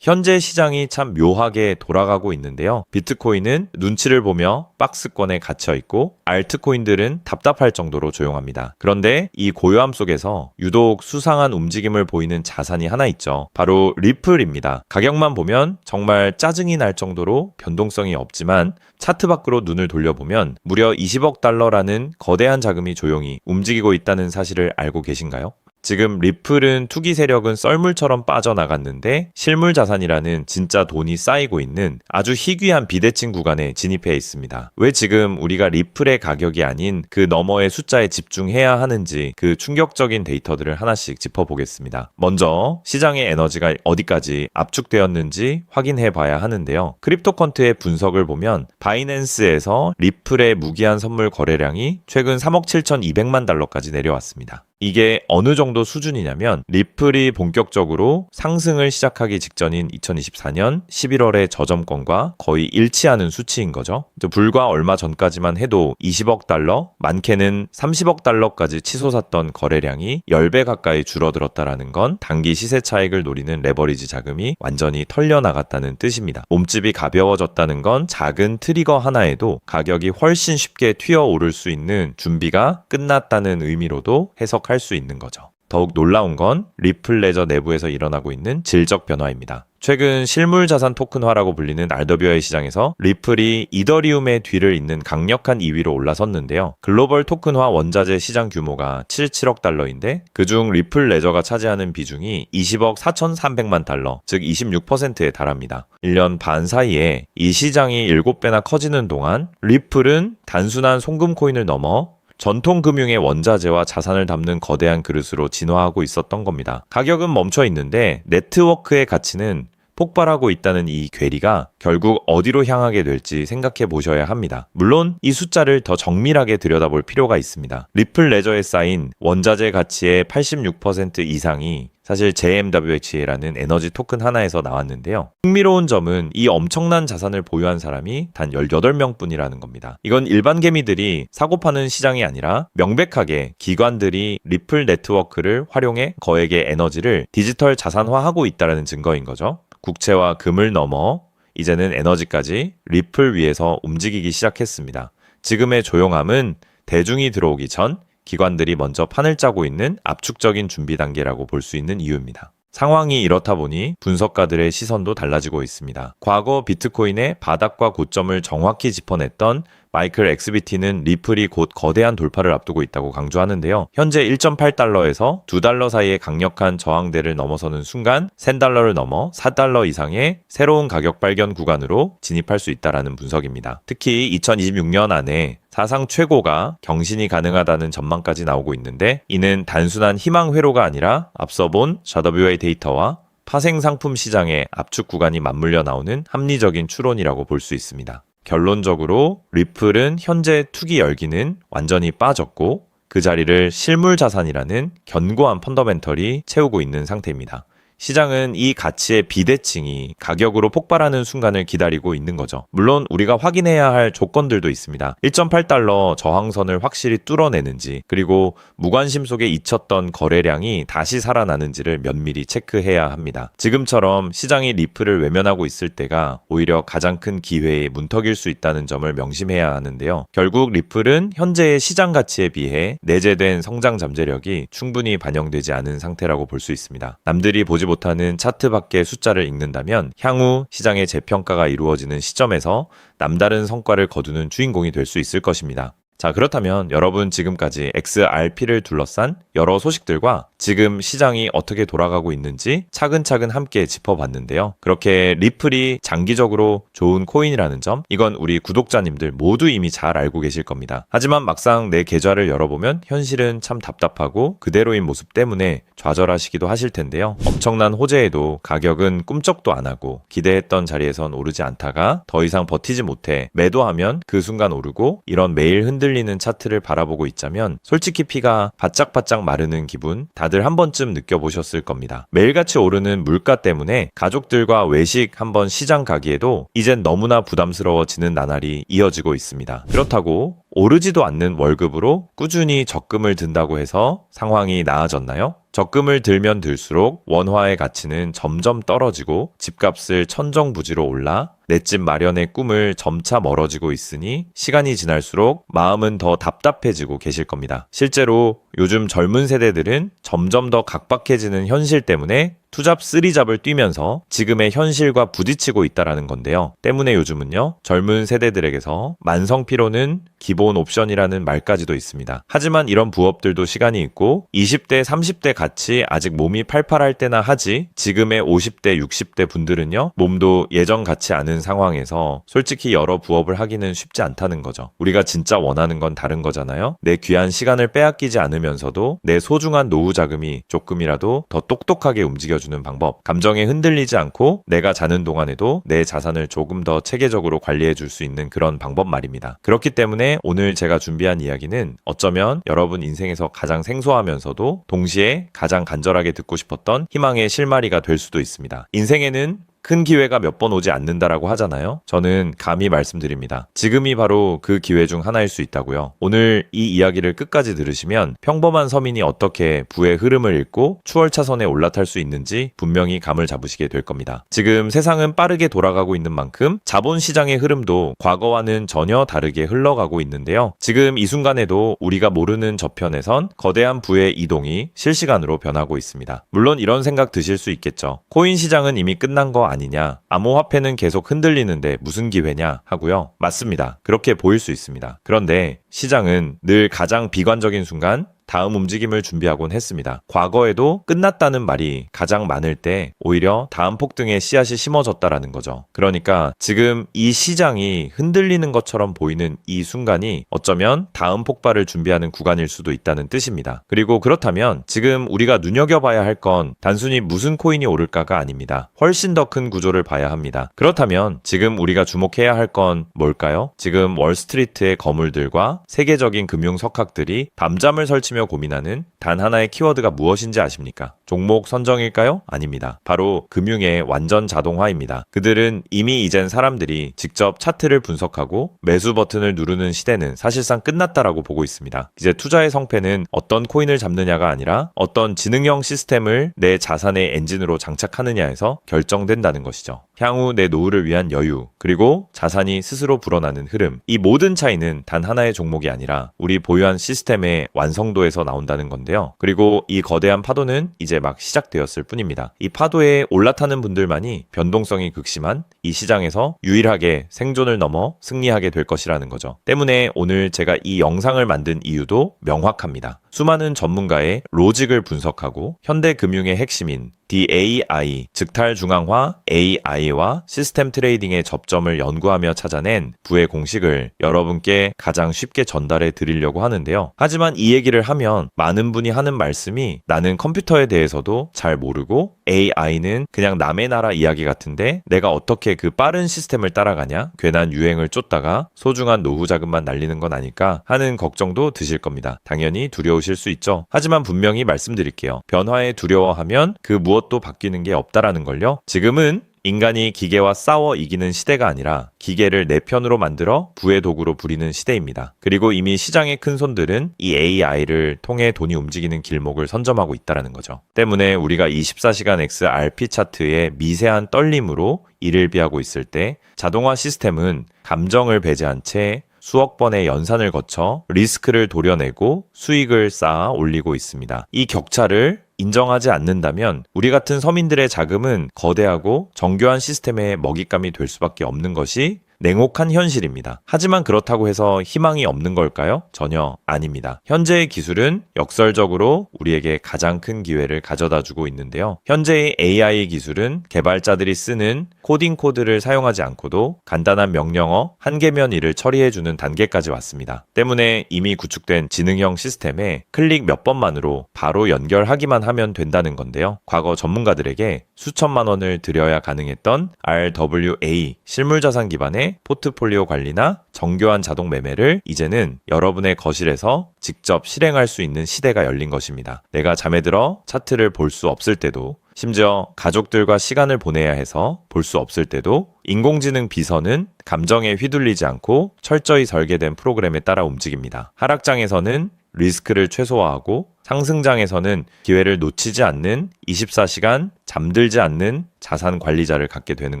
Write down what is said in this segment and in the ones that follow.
현재 시장이 참 묘하게 돌아가고 있는데요. 비트코인은 눈치를 보며 박스권에 갇혀 있고 알트코인들은 답답할 정도로 조용합니다. 그런데 이 고요함 속에서 유독 수상한 움직임을 보이는 자산이 하나 있죠. 바로 리플입니다. 가격만 보면 정말 짜증이 날 정도로 변동성이 없지만 차트 밖으로 눈을 돌려보면 무려 20억 달러라는 거대한 자금이 조용히 움직이고 있다는 사실을 알고 계신가요? 지금 리플은 투기 세력은 썰물처럼 빠져나갔는데 실물 자산이라는 진짜 돈이 쌓이고 있는 아주 희귀한 비대칭 구간에 진입해 있습니다. 왜 지금 우리가 리플의 가격이 아닌 그 너머의 숫자에 집중해야 하는지 그 충격적인 데이터들을 하나씩 짚어보겠습니다. 먼저 시장의 에너지가 어디까지 압축되었는지 확인해 봐야 하는데요. 크립토컨트의 분석을 보면 바이낸스에서 리플의 무기한 선물 거래량이 최근 3억 7,200만 달러까지 내려왔습니다. 이게 어느 정도 수준이냐면 리플이 본격적으로 상승을 시작하기 직전인 2024년 11월의 저점권과 거의 일치하는 수치인 거죠. 불과 얼마 전까지만 해도 20억 달러, 많게는 30억 달러까지 치솟았던 거래량이 10배 가까이 줄어들었다라는 건 단기 시세 차익을 노리는 레버리지 자금이 완전히 털려나갔다는 뜻입니다. 몸집이 가벼워졌다는 건 작은 트리거 하나에도 가격이 훨씬 쉽게 튀어오를 수 있는 준비가 끝났다는 의미로도 해석할 수 있는 거죠. 더욱 놀라운 건 리플 레저 내부에서 일어나고 있는 질적 변화입니다. 최근 실물 자산 토큰화라고 불리는 RWA 시장에서 리플이 이더리움의 뒤를 잇는 강력한 2위로 올라섰는데요. 글로벌 토큰화 원자재 시장 규모가 77억 달러인데 그중 리플 레저가 차지하는 비중이 20억 4,300만 달러, 즉 26%에 달합니다. 1년 반 사이에 이 시장이 7배나 커지는 동안 리플은 단순한 송금 코인을 넘어 전통 금융의 원자재와 자산을 담는 거대한 그릇으로 진화하고 있었던 겁니다. 가격은 멈춰 있는데 네트워크의 가치는 폭발하고 있다는 이 괴리가 결국 어디로 향하게 될지 생각해 보셔야 합니다. 물론 이 숫자를 더 정밀하게 들여다볼 필요가 있습니다. 리플 레저에 쌓인 원자재 가치의 86% 이상이 사실 JMWH라는 에너지 토큰 하나에서 나왔는데요. 흥미로운 점은 이 엄청난 자산을 보유한 사람이 단 18명 뿐이라는 겁니다. 이건 일반 개미들이 사고 파는 시장이 아니라 명백하게 기관들이 리플 네트워크를 활용해 거액의 에너지를 디지털 자산화하고 있다는 증거인 거죠. 국채와 금을 넘어 이제는 에너지까지 리플 위에서 움직이기 시작했습니다. 지금의 조용함은 대중이 들어오기 전 기관들이 먼저 판을 짜고 있는 압축적인 준비 단계라고 볼 수 있는 이유입니다. 상황이 이렇다 보니 분석가들의 시선도 달라지고 있습니다. 과거 비트코인의 바닥과 고점을 정확히 짚어냈던 마이클 엑스비티는 리플이 곧 거대한 돌파를 앞두고 있다고 강조하는데요. 현재 1.8달러에서 2달러 사이의 강력한 저항대를 넘어서는 순간 3달러를 넘어 4달러 이상의 새로운 가격 발견 구간으로 진입할 수 있다는 분석입니다. 특히 2026년 안에 사상 최고가 경신이 가능하다는 전망까지 나오고 있는데 이는 단순한 희망 회로가 아니라 앞서 본 JWA 데이터와 파생 상품 시장의 압축 구간이 맞물려 나오는 합리적인 추론이라고 볼 수 있습니다. 결론적으로 리플은 현재 투기 열기는 완전히 빠졌고 그 자리를 실물 자산이라는 견고한 펀더멘털이 채우고 있는 상태입니다. 시장은 이 가치의 비대칭이 가격으로 폭발하는 순간을 기다리고 있는 거죠. 물론 우리가 확인해야 할 조건들도 있습니다. 1.8달러 저항선을 확실히 뚫어내는지, 그리고 무관심 속에 잊혔던 거래량이 다시 살아나는지를 면밀히 체크해야 합니다. 지금처럼 시장이 리플을 외면하고 있을 때가 오히려 가장 큰 기회의 문턱일 수 있다는 점을 명심해야 하는데요. 결국 리플은 현재의 시장 가치에 비해 내재된 성장 잠재력이 충분히 반영되지 않은 상태라고 볼 수 있습니다. 남들이 보지 못하는 차트 밖의 숫자를 읽는다면 향후 시장의 재평가가 이루어지는 시점에서 남다른 성과를 거두는 주인공이 될 수 있을 것입니다. 자, 그렇다면 여러분 지금까지 XRP를 둘러싼 여러 소식들과 지금 시장이 어떻게 돌아가고 있는지 차근차근 함께 짚어봤는데요. 그렇게 리플이 장기적으로 좋은 코인이라는 점, 이건 우리 구독자님들 모두 이미 잘 알고 계실 겁니다. 하지만 막상 내 계좌를 열어보면 현실은 참 답답하고 그대로인 모습 때문에 좌절하시기도 하실 텐데요. 엄청난 호재에도 가격은 꿈쩍도 안 하고 기대했던 자리에선 오르지 않다가 더 이상 버티지 못해 매도하면 그 순간 오르고, 이런 매일 흔들리는 흔들리는 차트를 바라보고 있자면 솔직히 피가 바짝바짝 마르는 기분 다들 한 번쯤 느껴보셨을 겁니다. 매일같이 오르는 물가 때문에 가족들과 외식 한번 시장 가기에도 이젠 너무나 부담스러워지는 나날이 이어지고 있습니다. 그렇다고 오르지도 않는 월급으로 꾸준히 적금을 든다고 해서 상황이 나아졌나요? 적금을 들면 들수록 원화의 가치는 점점 떨어지고 집값을 천정부지로 올라 내 집 마련의 꿈을 점차 멀어지고 있으니 시간이 지날수록 마음은 더 답답해지고 계실 겁니다. 실제로 요즘 젊은 세대들은 점점 더 각박해지는 현실 때문에 투잡 쓰리잡을 뛰면서 지금의 현실과 부딪히고 있다라는 건데요. 때문에 요즘은요, 젊은 세대들에게서 만성 피로는 기본 옵션이라는 말까지도 있습니다. 하지만 이런 부업들도 시간이 있고 20대, 30대 같이 아직 몸이 팔팔할 때나 하지 지금의 50대, 60대 분들은요, 몸도 예전 같지 않은 상황에서 솔직히 여러 부업을 하기는 쉽지 않다는 거죠. 우리가 진짜 원하는 건 다른 거잖아요. 내 귀한 시간을 빼앗기지 않으면서도 내 소중한 노후 자금이 조금이라도 더 똑똑하게 움직여주는 방법, 감정에 흔들리지 않고 내가 자는 동안에도 내 자산을 조금 더 체계적으로 관리해 줄 수 있는 그런 방법 말입니다. 그렇기 때문에 오늘 제가 준비한 이야기는 어쩌면 여러분 인생에서 가장 생소하면서도 동시에 가장 간절하게 듣고 싶었던 희망의 실마리가 될 수도 있습니다. 인생에는 큰 기회가 몇 번 오지 않는다라고 하잖아요. 저는 감히 말씀드립니다. 지금이 바로 그 기회 중 하나일 수 있다고요. 오늘 이 이야기를 끝까지 들으시면 평범한 서민이 어떻게 부의 흐름을 읽고 추월차선에 올라탈 수 있는지 분명히 감을 잡으시게 될 겁니다. 지금 세상은 빠르게 돌아가고 있는 만큼 자본시장의 흐름도 과거와는 전혀 다르게 흘러가고 있는데요. 지금 이 순간에도 우리가 모르는 저편에선 거대한 부의 이동이 실시간으로 변하고 있습니다. 물론 이런 생각 드실 수 있겠죠. 코인 시장은 이미 끝난 거 아니냐, 암호화폐는 계속 흔들리는데 무슨 기회냐 하고요. 맞습니다. 그렇게 보일 수 있습니다. 그런데 시장은 늘 가장 비관적인 순간 다음 움직임을 준비하곤 했습니다. 과거에도 끝났다는 말이 가장 많을 때 오히려 다음 폭등의 씨앗이 심어졌다라는 거죠. 그러니까 지금 이 시장이 흔들리는 것처럼 보이는 이 순간이 어쩌면 다음 폭발을 준비하는 구간일 수도 있다는 뜻입니다. 그리고 그렇다면 지금 우리가 눈여겨봐야 할 건 단순히 무슨 코인이 오를까가 아닙니다. 훨씬 더 큰 구조를 봐야 합니다. 그렇다면 지금 우리가 주목해야 할 건 뭘까요? 지금 월스트리트의 거물들과 세계적인 금융 석학들이 밤잠을 설치며 고민하는 단 하나의 키워드가 무엇인지 아십니까? 종목 선정일까요? 아닙니다. 바로 금융의 완전 자동화입니다. 그들은 이미 이젠 사람들이 직접 차트를 분석하고 매수 버튼을 누르는 시대는 사실상 끝났다라고 보고 있습니다. 이제 투자의 성패는 어떤 코인을 잡느냐가 아니라 어떤 지능형 시스템을 내 자산의 엔진으로 장착하느냐에서 결정된다는 것이죠. 향후 내 노후를 위한 여유, 그리고 자산이 스스로 불어나는 흐름, 이 모든 차이는 단 하나의 종목이 아니라 우리 보유한 시스템의 완성도에서 나온다는 건데요. 그리고 이 거대한 파도는 이제 막 시작되었을 뿐입니다. 이 파도에 올라타는 분들만이 변동성이 극심한 이 시장에서 유일하게 생존을 넘어 승리하게 될 것이라는 거죠. 때문에 오늘 제가 이 영상을 만든 이유도 명확합니다. 수많은 전문가의 로직을 분석하고 현대 금융의 핵심인 DAI, 즉탈중앙화 AI와 시스템 트레이딩의 접점을 연구하며 찾아낸 부의 공식을 여러분께 가장 쉽게 전달해 드리려고 하는데요. 하지만 이 얘기를 하면 많은 분이 하는 말씀이 나는 컴퓨터에 대해서도 잘 모르고 AI는 그냥 남의 나라 이야기 같은데 내가 어떻게 그 빠른 시스템을 따라가냐? 괜한 유행을 쫓다가 소중한 노후 자금만 날리는 건 아닐까 하는 걱정도 드실 겁니다. 당연히 두려우실 수 있죠. 하지만 분명히 말씀드릴게요. 변화에 두려워하면 그 무엇도 바뀌는 게 없다라는 걸요. 지금은 인간이 기계와 싸워 이기는 시대가 아니라 기계를 내 편으로 만들어 부의 도구로 부리는 시대입니다. 그리고 이미 시장의 큰 손들은 이 AI를 통해 돈이 움직이는 길목을 선점하고 있다는 거죠. 때문에 우리가 24시간 XRP 차트의 미세한 떨림으로 이를 비하고 있을 때 자동화 시스템은 감정을 배제한 채 수억 번의 연산을 거쳐 리스크를 도려내고 수익을 쌓아 올리고 있습니다. 이 격차를 인정하지 않는다면 우리 같은 서민들의 자금은 거대하고 정교한 시스템의 먹잇감이 될 수밖에 없는 것이 냉혹한 현실입니다. 하지만 그렇다고 해서 희망이 없는 걸까요? 전혀 아닙니다. 현재의 기술은 역설적으로 우리에게 가장 큰 기회를 가져다주고 있는데요. 현재의 AI 기술은 개발자들이 쓰는 코딩 코드를 사용하지 않고도 간단한 명령어 한 개면 일을 처리해주는 단계까지 왔습니다. 때문에 이미 구축된 지능형 시스템에 클릭 몇 번만으로 바로 연결하기만 하면 된다는 건데요. 과거 전문가들에게 수천만 원을 들여야 가능했던 RWA 실물자산 기반의 기반의 포트폴리오 관리나 정교한 자동 매매를 이제는 여러분의 거실에서 직접 실행할 수 있는 시대가 열린 것입니다. 내가 잠에 들어 차트를 볼 수 없을 때도, 심지어 가족들과 시간을 보내야 해서 볼 수 없을 때도 인공지능 비서는 감정에 휘둘리지 않고 철저히 설계된 프로그램에 따라 움직입니다. 하락장에서는 리스크를 최소화하고 상승장에서는 기회를 놓치지 않는 24시간 잠들지 않는 자산 관리자를 갖게 되는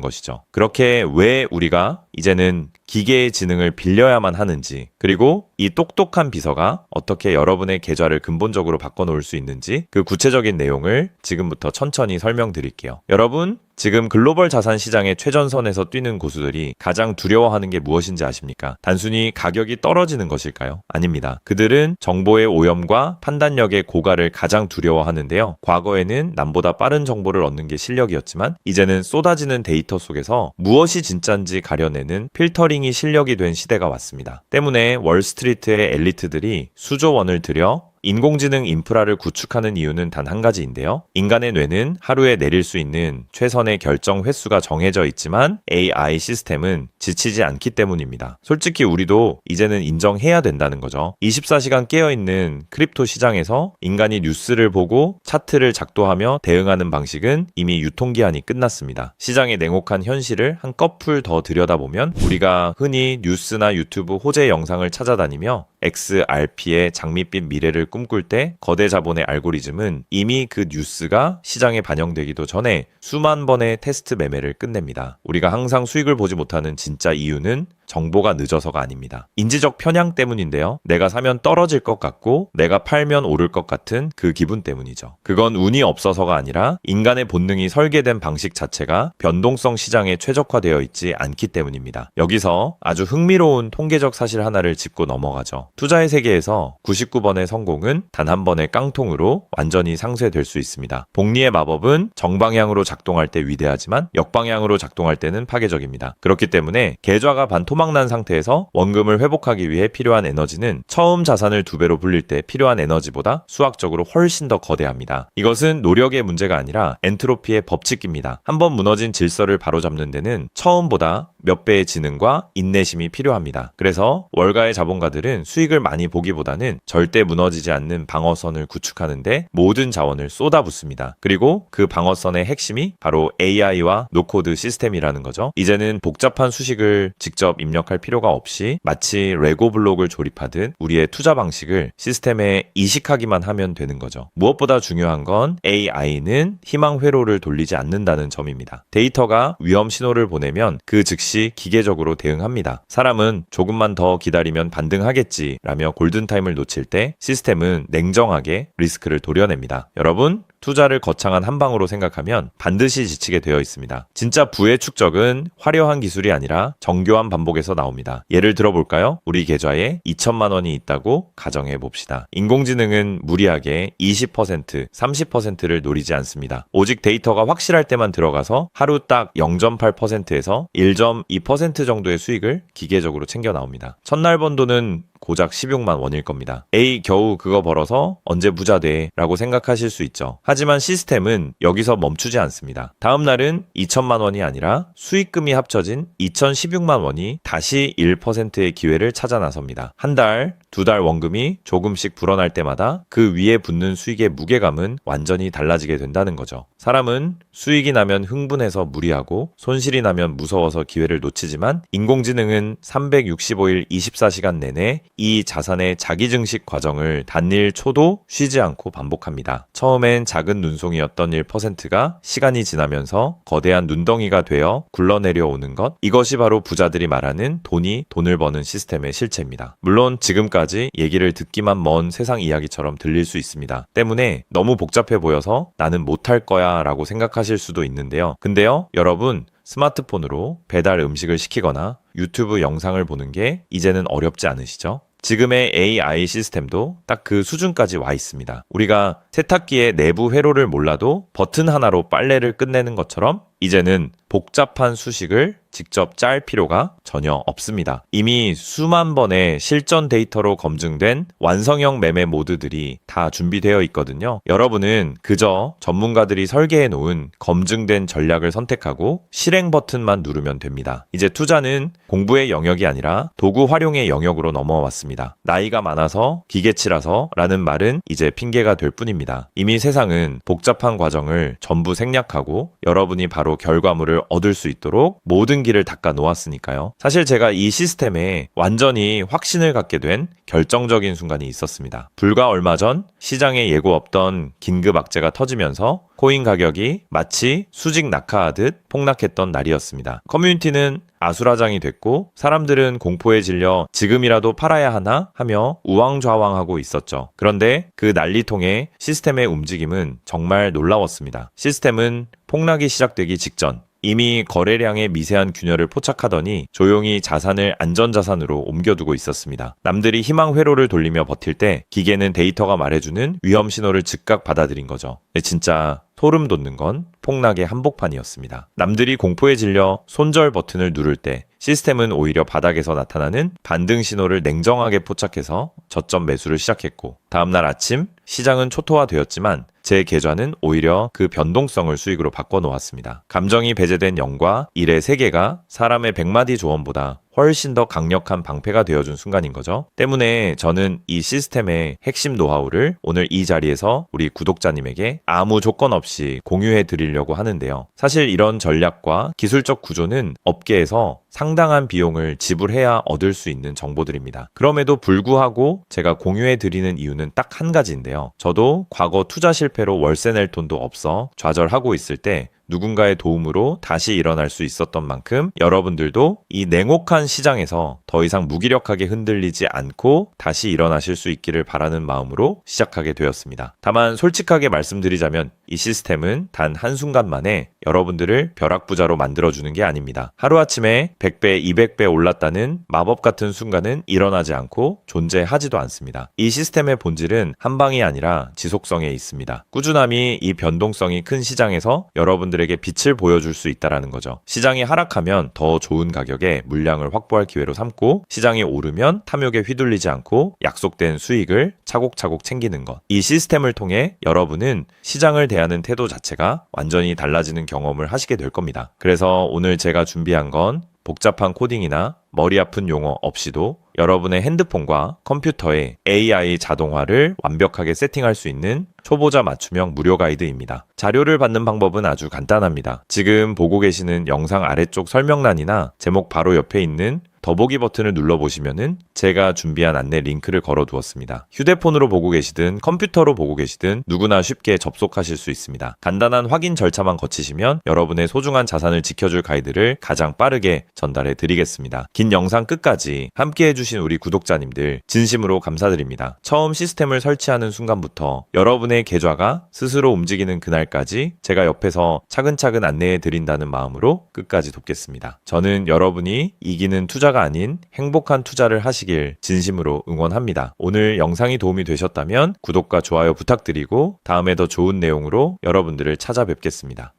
것이죠. 그렇게 왜 우리가 이제는 기계의 지능을 빌려야만 하는지, 그리고 이 똑똑한 비서가 어떻게 여러분의 계좌를 근본적으로 바꿔놓을 수 있는지 그 구체적인 내용을 지금부터 천천히 설명드릴게요. 여러분, 지금 글로벌 자산 시장의 최전선에서 뛰는 고수들이 가장 두려워하는 게 무엇인지 아십니까? 단순히 가격이 떨어지는 것일까요? 아닙니다. 그들은 정보의 오염과 판단력의 고갈을 가장 두려워하는데요. 과거에는 남보다 빠른 정보를 얻는 게 실력이었지만 이제는 쏟아지는 데이터 속에서 무엇이 진짜인지 가려내는 필터링이 실력이 된 시대가 왔습니다. 때문에 월스트리트의 엘리트들이 수조 원을 들여 인공지능 인프라를 구축하는 이유는 단 한 가지인데요. 인간의 뇌는 하루에 내릴 수 있는 최선의 결정 횟수가 정해져 있지만 AI 시스템은 지치지 않기 때문입니다. 솔직히 우리도 이제는 인정해야 된다는 거죠. 24시간 깨어있는 크립토 시장에서 인간이 뉴스를 보고 차트를 작도하며 대응하는 방식은 이미 유통기한이 끝났습니다. 시장의 냉혹한 현실을 한꺼풀 더 들여다보면 우리가 흔히 뉴스나 유튜브 호재 영상을 찾아다니며 XRP의 장밋빛 미래를 꿈꿀 때 거대 자본의 알고리즘은 이미 그 뉴스가 시장에 반영되기도 전에 수만 번의 테스트 매매를 끝냅니다. 우리가 항상 수익을 보지 못하는 진짜 이유는 정보가 늦어서가 아닙니다. 인지적 편향 때문인데요. 내가 사면 떨어질 것 같고 내가 팔면 오를 것 같은 그 기분 때문이죠. 그건 운이 없어서가 아니라 인간의 본능이 설계된 방식 자체가 변동성 시장에 최적화되어 있지 않기 때문입니다. 여기서 아주 흥미로운 통계적 사실 하나를 짚고 넘어가죠. 투자의 세계에서 99번의 성공은 단 한 번의 깡통으로 완전히 상쇄될 수 있습니다. 복리의 마법은 정방향으로 작동할 때 위대하지만 역방향으로 작동할 때는 파괴적입니다. 그렇기 때문에 계좌가 반토막난 상태에서 원금을 회복하기 위해 필요한 에너지는 처음 자산을 2배로 불릴 때 필요한 에너지보다 수학적으로 훨씬 더 거대합니다. 이것은 노력의 문제가 아니라 엔트로피의 법칙입니다. 한번 무너진 질서를 바로잡는 데는 처음보다 몇 배의 지능과 인내심이 필요합니다. 그래서 월가의 자본가들은 수익을 많이 보기보다는 절대 무너지지 않는 방어선을 구축하는데 모든 자원을 쏟아붓습니다. 그리고 그 방어선의 핵심이 바로 AI와 노코드 시스템이라는 거죠. 이제는 복잡한 수식을 직접 입력할 필요가 없이 마치 레고 블록을 조립하듯 우리의 투자 방식을 시스템에 이식하기만 하면 되는 거죠. 무엇보다 중요한 건 AI는 희망 회로를 돌리지 않는다는 점입니다. 데이터가 위험 신호를 보내면 그 즉시 기계적으로 대응합니다. 사람은 조금만 더 기다리면 반등하겠지 라며 골든타임을 놓칠 때 시스템은 냉정하게 리스크를 도려냅니다. 여러분, 투자를 거창한 한 방으로 생각하면 반드시 지치게 되어 있습니다. 진짜 부의 축적은 화려한 기술이 아니라 정교한 반복에서 나옵니다. 예를 들어볼까요? 우리 계좌에 2천만 원이 있다고 가정해 봅시다. 인공지능은 무리하게 20%, 30%를 노리지 않습니다. 오직 데이터가 확실할 때만 들어가서 하루 딱 0.8%에서 1.2% 정도의 수익을 기계적으로 챙겨 나옵니다. 첫날 번 돈은 고작 16만 원일 겁니다. 에이, 겨우 그거 벌어서 언제 부자 돼? 라고 생각하실 수 있죠. 하지만 시스템은 여기서 멈추지 않습니다. 다음 날은 2천만 원이 아니라 수익금이 합쳐진 2,016만 원이 다시 1%의 기회를 찾아 나섭니다. 한 달, 2달 원금이 조금씩 불어날 때마다 그 위에 붙는 수익의 무게감은 완전히 달라지게 된다는 거죠. 사람은 수익이 나면 흥분해서 무리하고 손실이 나면 무서워서 기회를 놓치지만 인공지능은 365일 24시간 내내 이 자산의 자기증식 과정을 단일 초도 쉬지 않고 반복합니다. 처음엔 작은 눈송이였던 1%가 시간이 지나면서 거대한 눈덩이가 되어 굴러내려오는 것, 이것이 바로 부자들이 말하는 돈이 돈을 버는 시스템의 실체입니다. 물론 지금까지 얘기를 듣기만 먼 세상 이야기처럼 들릴 수 있습니다. 때문에 너무 복잡해 보여서 나는 못할 거야 라고 생각하실 수도 있는데요. 근데요, 여러분, 스마트폰으로 배달 음식을 시키거나 유튜브 영상을 보는 게 이제는 어렵지 않으시죠? 지금의 AI 시스템도 딱 그 수준까지 와 있습니다. 우리가 세탁기의 내부 회로를 몰라도 버튼 하나로 빨래를 끝내는 것처럼 이제는 복잡한 수식을 직접 짤 필요가 전혀 없습니다. 이미 수만 번의 실전 데이터로 검증된 완성형 매매 모드들이 다 준비되어 있거든요. 여러분은 그저 전문가들이 설계해 놓은 검증된 전략을 선택하고 실행 버튼만 누르면 됩니다. 이제 투자는 공부의 영역이 아니라 도구 활용의 영역으로 넘어왔습니다. 나이가 많아서 기계치라서 라는 말은 이제 핑계가 될 뿐입니다. 이미 세상은 복잡한 과정을 전부 생략하고 여러분이 바로 결과물을 얻을 수 있도록 모든 길을 닦아 놓았으니까요. 사실 제가 이 시스템에 완전히 확신을 갖게 된 결정적인 순간이 있었습니다. 불과 얼마 전 시장에 예고 없던 긴급 악재가 터지면서 코인 가격이 마치 수직 낙하하듯 폭락했던 날이었습니다. 커뮤니티는 아수라장이 됐고 사람들은 공포에 질려 지금이라도 팔아야 하나 하며 우왕좌왕하고 있었죠. 그런데 그 난리통의 시스템의 움직임은 정말 놀라웠습니다. 시스템은 폭락이 시작되기 직전 이미 거래량의 미세한 균열을 포착하더니 조용히 자산을 안전자산으로 옮겨두고 있었습니다. 남들이 희망 회로를 돌리며 버틸 때 기계는 데이터가 말해주는 위험 신호를 즉각 받아들인 거죠. 진짜 소름 돋는 건 폭락의 한복판이었습니다. 남들이 공포에 질려 손절 버튼을 누를 때 시스템은 오히려 바닥에서 나타나는 반등 신호를 냉정하게 포착해서 저점 매수를 시작했고 다음날 아침 시장은 초토화되었지만 제 계좌는 오히려 그 변동성을 수익으로 바꿔놓았습니다. 감정이 배제된 0과 1의 세계가 사람의 100마디 조언보다 훨씬 더 강력한 방패가 되어준 순간인 거죠. 때문에 저는 이 시스템의 핵심 노하우를 오늘 이 자리에서 우리 구독자님에게 아무 조건 없이 공유해 드리려고 하는데요. 사실 이런 전략과 기술적 구조는 업계에서 상당한 비용을 지불해야 얻을 수 있는 정보들입니다. 그럼에도 불구하고 제가 공유해 드리는 이유는 딱 한 가지인데요. 저도 과거 투자 실패로 월세 낼 돈도 없어 좌절하고 있을 때 누군가의 도움으로 다시 일어날 수 있었던 만큼 여러분들도 이 냉혹한 시장에서 더 이상 무기력하게 흔들리지 않고 다시 일어나실 수 있기를 바라는 마음으로 시작하게 되었습니다. 다만 솔직하게 말씀드리자면 이 시스템은 단 한순간 만에 여러분들을 벼락부자로 만들어주는 게 아닙니다. 하루아침에 100배, 200배 올랐다는 마법 같은 순간은 일어나지 않고 존재하지도 않습니다. 이 시스템의 본질은 한 방이 아니라 지속성에 있습니다. 꾸준함이 이 변동성이 큰 시장에서 여러분들에게 빛을 보여줄 수 있다는 거죠. 시장이 하락하면 더 좋은 가격에 물량을 확보할 기회로 삼고 시장이 오르면 탐욕에 휘둘리지 않고 약속된 수익을 차곡차곡 챙기는 것. 이 시스템을 통해 여러분은 시장을 대하는 태도 자체가 완전히 달라지는 경험을 하시게 될 겁니다. 그래서 오늘 제가 준비한 건 복잡한 코딩이나 머리 아픈 용어 없이도 여러분의 핸드폰과 컴퓨터에 AI 자동화를 완벽하게 세팅할 수 있는 초보자 맞춤형 무료 가이드입니다. 자료를 받는 방법은 아주 간단합니다. 지금 보고 계시는 영상 아래쪽 설명란이나 제목 바로 옆에 있는 더보기 버튼을 눌러보시면은 제가 준비한 안내 링크를 걸어두었습니다. 휴대폰으로 보고 계시든 컴퓨터로 보고 계시든 누구나 쉽게 접속하실 수 있습니다. 간단한 확인 절차만 거치시면 여러분의 소중한 자산을 지켜줄 가이드를 가장 빠르게 전달해 드리겠습니다. 긴 영상 끝까지 함께 해주신 우리 구독자님들 진심으로 감사드립니다. 처음 시스템을 설치하는 순간부터 여러분의 계좌가 스스로 움직이는 그날까지 제가 옆에서 차근차근 안내해 드린다는 마음으로 끝까지 돕겠습니다. 저는 여러분이 이기는 투자가 아닌 행복한 투자를 하시길 진심으로 응원합니다. 오늘 영상이 도움이 되셨다면 구독과 좋아요 부탁드리고 다음에 더 좋은 내용으로 여러분들을 찾아뵙겠습니다.